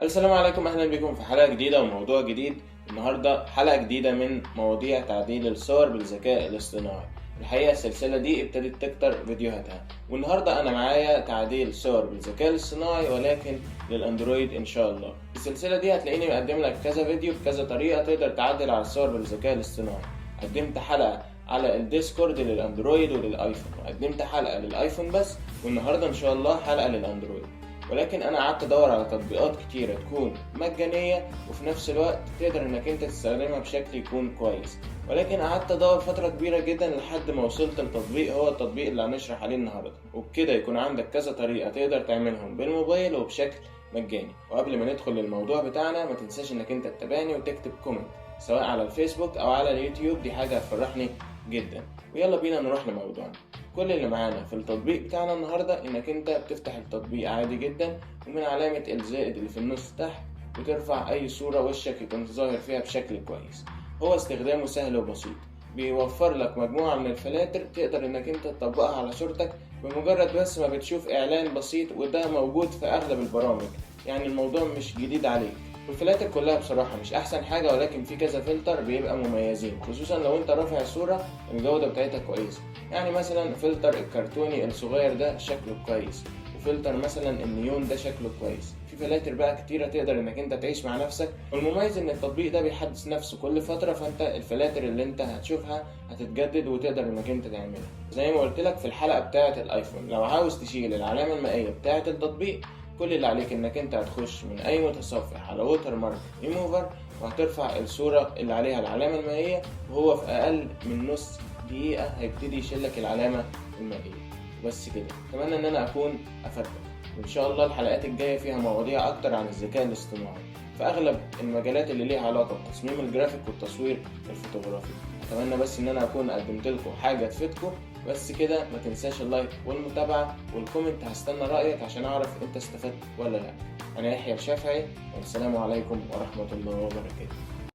السلام عليكم، اهلا بكم في حلقة جديدة وموضوع جديد. النهاردة حلقة جديدة من مواضيع تعديل الصور بالذكاء الاصطناعي. الحقيقة السلسلة دي ابتدت تكتر فيديوهاتها، والنهاردة انا معايا تعديل صور بالذكاء الاصطناعي ولكن للاندرويد ان شاء الله. السلسلة دي هتلاقيني مقدم لك كذا فيديو بكذا طريقة تقدر تعدل على الصور بالذكاء الاصطناعي. قدمت حلقة على الديسكورد للاندرويد وللايفون، وقدمت حلقة للايفون بس، والنهاردة ان شاء الله حلقة للاندرويد. ولكن انا قعدت ادور على تطبيقات كتيرة تكون مجانية وفي نفس الوقت تقدر انك انت تستخدمها بشكل يكون كويس. ولكن قعدت ادور فترة كبيرة جدا لحد ما وصلت لتطبيق هو التطبيق اللي هنشرح عليه النهاردة، وبكده يكون عندك كذا طريقة تقدر تعملهم بالموبايل وبشكل مجاني. وقبل ما ندخل للموضوع بتاعنا ما تنساش انك انت تتابعني وتكتب كومنت سواء على الفيسبوك او على اليوتيوب، دي حاجة هتفرحني جدا. ويلا بينا نروح لموضوعنا. كل اللي معانا في التطبيق بتاعنا النهاردة انك انت بتفتح التطبيق عادي جدا، ومن علامة الزائد اللي في النص تحت وترفع اي صورة وشك يكون ظاهر فيها بشكل كويس. هو استخدامه سهل وبسيط، بيوفر لك مجموعة من الفلاتر تقدر انك انت تطبقها على صورتك بمجرد بس ما بتشوف اعلان بسيط، وده موجود في اغلب البرامج، يعني الموضوع مش جديد عليك. والفلاتر كلها بصراحة مش أحسن حاجة، ولكن في كذا فلتر بيبقى مميزين، خصوصا لو أنت رافع الصورة الجودة بتاعتها كويسة. يعني مثلا فلتر الكرتوني الصغير ده شكله كويس، وفلتر مثلا النيون ده شكله كويس. في فلاتر بقى كتيرة تقدر إنك أنت تعيش مع نفسك، والمميز إن التطبيق ده بيحدث نفسه كل فترة، فأنت الفلاتر اللي أنت هتشوفها هتتجدد وتقدر إنك أنت تعملها. زي ما قلت لك في الحلقة بتاعة الآيفون، لو عاوز تشيل العلامة المائية بتاعة التطبيق، كل اللي عليك انك انت هتخش من اي متصفح على ووتر مارك ريموفر، وهترفع الصورة اللي عليها العلامة المائية، وهو في اقل من نص دقيقة هيبتدي يشيلك العلامة المائية. بس كده، اتمنى ان انا اكون افدتك، وان شاء الله الحلقات الجاية فيها مواضيع اكتر عن الذكاء الاصطناعي في اغلب المجالات اللي ليها علاقة بتصميم الجرافيك والتصوير الفوتوغرافي. اتمنى بس ان انا اكون قدمت لكم حاجة تفيدكم. بس كده، ما تنساش اللايك والمتابعة والكومنت، هستنى رأيك عشان اعرف انت استفدت ولا لا. انا يحيى الشافعي، والسلام عليكم ورحمة الله وبركاته.